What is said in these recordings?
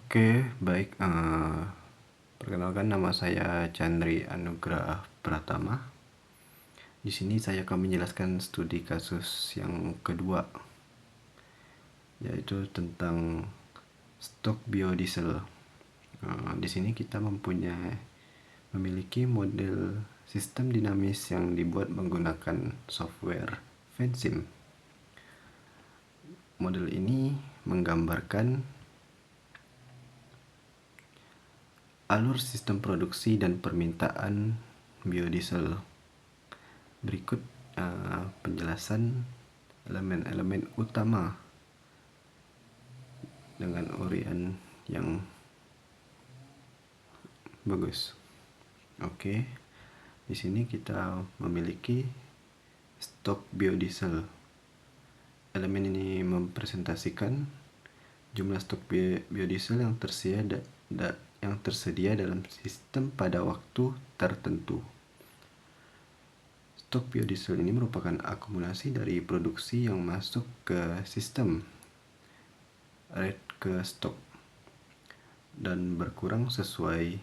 Oke, baik. Perkenalkan, nama saya Chandri Anugrah Pratama. Di sini saya akan menjelaskan studi kasus yang kedua, yaitu tentang stok biodiesel. Di sini kita memiliki model sistem dinamis yang dibuat menggunakan software Vensim. Model ini menggambarkan alur sistem produksi dan permintaan biodiesel. Berikut penjelasan elemen-elemen utama dengan uraian yang bagus. Oke, di sini kita memiliki stok biodiesel. Elemen ini mempresentasikan jumlah stok biodiesel yang tersedia dalam sistem pada waktu tertentu. Stok biodiesel ini merupakan akumulasi dari produksi yang masuk ke sistem rate ke stok dan berkurang sesuai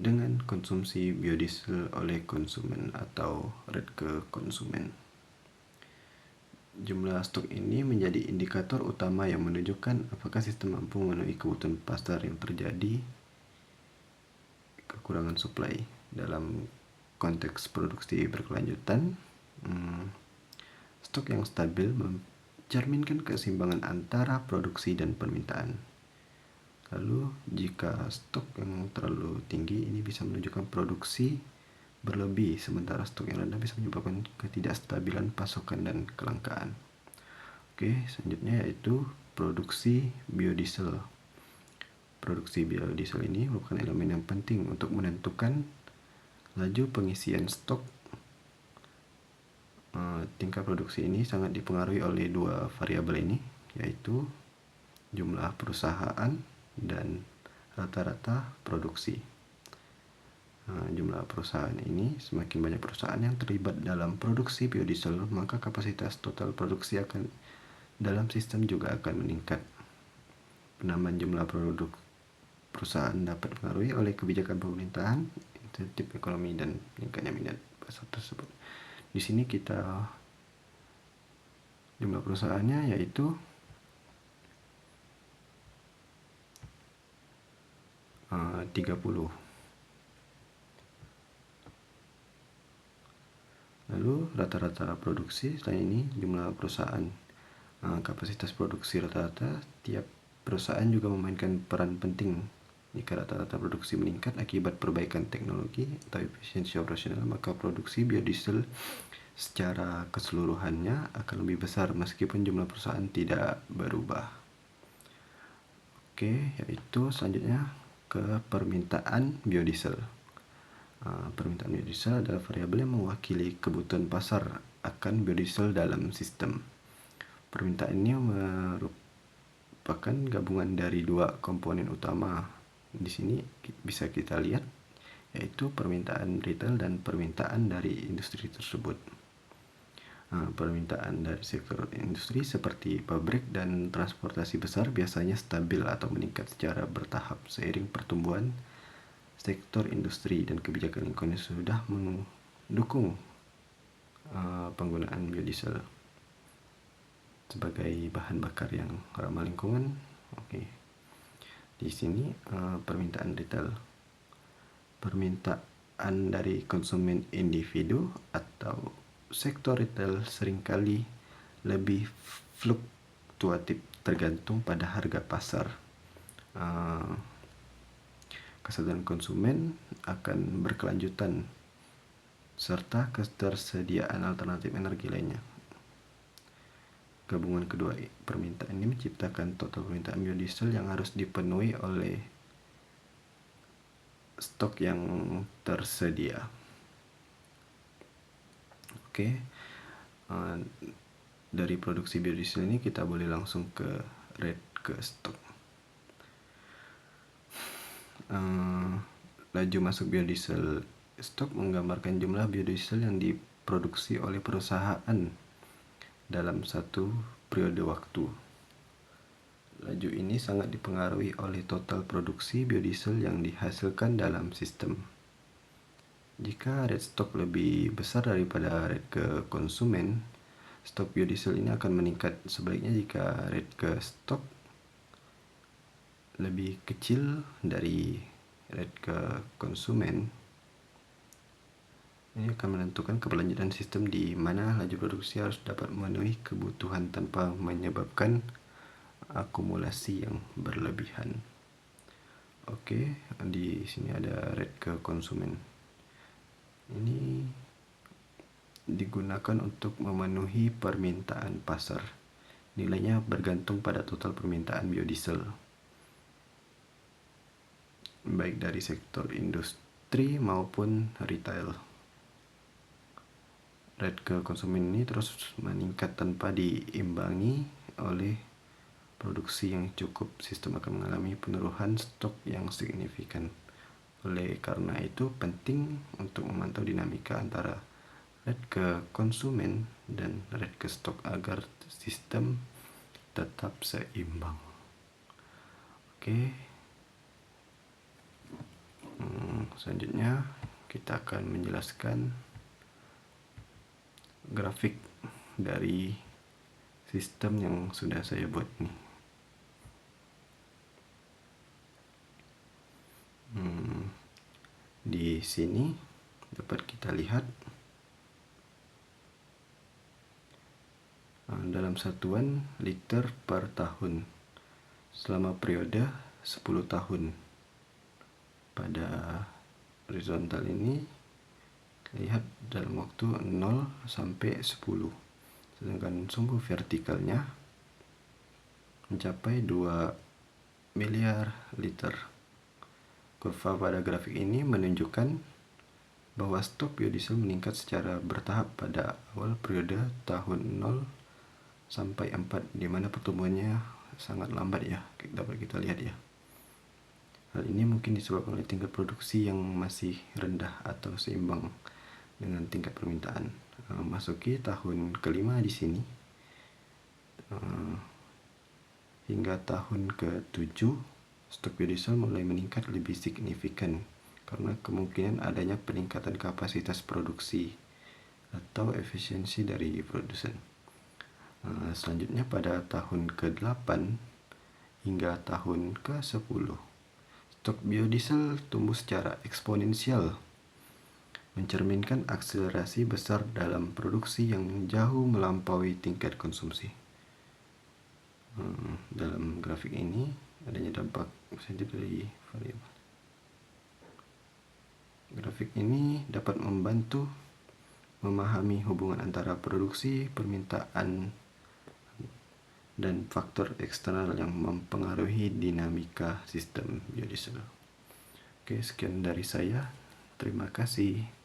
dengan konsumsi biodiesel oleh konsumen atau rate ke konsumen. Jumlah stok ini menjadi indikator utama yang menunjukkan apakah sistem mampu memenuhi kebutuhan pasar yang terjadi kekurangan supply. Dalam konteks produksi berkelanjutan, stok yang stabil mencerminkan keseimbangan antara produksi dan permintaan. Lalu jika stok yang terlalu tinggi ini bisa menunjukkan produksi berlebih, sementara stok yang rendah bisa menyebabkan ketidakstabilan pasokan dan kelangkaan. Oke, selanjutnya yaitu produksi biodiesel. Produksi biodiesel ini merupakan elemen yang penting untuk menentukan laju pengisian stok. Tingkat produksi ini sangat dipengaruhi oleh dua variabel ini, yaitu jumlah perusahaan dan rata-rata produksi. Jumlah perusahaan ini, semakin banyak perusahaan yang terlibat dalam produksi biodiesel, maka kapasitas total produksi dalam sistem juga akan meningkat. Penambahan jumlah perusahaan dapat dipengaruhi oleh kebijakan pemerintahan, insentif ekonomi, dan meningkatnya minat pasar tersebut. Di sini kita jumlah perusahaannya yaitu 30. Lalu rata-rata produksi, selain ini jumlah perusahaan, kapasitas produksi rata-rata tiap perusahaan juga memainkan peran penting. Jika rata-rata produksi meningkat akibat perbaikan teknologi atau efisiensi operasional, maka produksi biodiesel secara keseluruhannya akan lebih besar meskipun jumlah perusahaan tidak berubah. Oke, yaitu selanjutnya ke permintaan biodiesel. Permintaan biodiesel adalah variabel yang mewakili kebutuhan pasar akan biodiesel dalam sistem. Permintaan ini merupakan gabungan dari dua komponen utama. Di sini bisa kita lihat, yaitu permintaan retail dan permintaan dari industri tersebut. Permintaan dari sektor industri seperti pabrik dan transportasi besar biasanya stabil atau meningkat secara bertahap seiring pertumbuhan sektor industri dan kebijakan lingkungan sudah mendukung penggunaan biodiesel sebagai bahan bakar yang ramah lingkungan. Oke. Di sini permintaan retail. Permintaan dari konsumen individu atau sektor retail seringkali lebih fluktuatif tergantung pada harga pasar. Kesadaran konsumen akan berkelanjutan serta ketersediaan alternatif energi lainnya. Gabungan kedua permintaan ini menciptakan total permintaan biodiesel yang harus dipenuhi oleh stok yang tersedia. Oke, dari produksi biodiesel ini kita boleh langsung ke rate ke stok. Laju masuk biodiesel stok menggambarkan jumlah biodiesel yang diproduksi oleh perusahaan dalam satu periode waktu. Laju ini sangat dipengaruhi oleh total produksi biodiesel yang dihasilkan dalam sistem. Jika rate stok lebih besar daripada rate ke konsumen, stok biodiesel ini akan meningkat. Sebaliknya jika rate ke stok lebih kecil dari rate ke konsumen, ini akan menentukan keberlanjutan sistem di mana laju produksi harus dapat memenuhi kebutuhan tanpa menyebabkan akumulasi yang berlebihan. Oke, di sini ada rate ke konsumen. Ini digunakan untuk memenuhi permintaan pasar. Nilainya bergantung pada total permintaan biodiesel, baik dari sektor industri maupun retail. Rate ke konsumen ini terus meningkat tanpa diimbangi oleh produksi yang cukup. Sistem akan mengalami penurunan stok yang signifikan. Oleh karena itu penting untuk memantau dinamika antara rate ke konsumen dan rate ke stok agar sistem tetap seimbang. Oke. Selanjutnya kita akan menjelaskan grafik dari sistem yang sudah saya buat nih. Di sini dapat kita lihat dalam satuan liter per tahun selama periode 10 tahun. Pada horizontal ini lihat dalam waktu 0 sampai 10. Sedangkan sumbu vertikalnya mencapai 2 miliar liter. Kurva pada grafik ini menunjukkan bahwa stok biodiesel meningkat secara bertahap pada awal periode tahun 0 sampai 4, di mana pertumbuhannya sangat lambat ya, dapat kita lihat ya. Hal ini mungkin disebabkan oleh tingkat produksi yang masih rendah atau seimbang dengan tingkat permintaan. Masuki tahun kelima di sini hingga tahun ke-7 stok biodiesel mulai meningkat lebih signifikan karena kemungkinan adanya peningkatan kapasitas produksi atau efisiensi dari produsen. Selanjutnya pada tahun ke-8 hingga tahun ke-10 stok biodiesel tumbuh secara eksponensial, mencerminkan akselerasi besar dalam produksi yang jauh melampaui tingkat konsumsi. Dalam grafik ini adanya dampak positif dari variabel. Grafik ini dapat membantu memahami hubungan antara produksi, permintaan, dan faktor eksternal yang mempengaruhi dinamika sistem biodiesel. Oke, sekian dari saya. Terima kasih.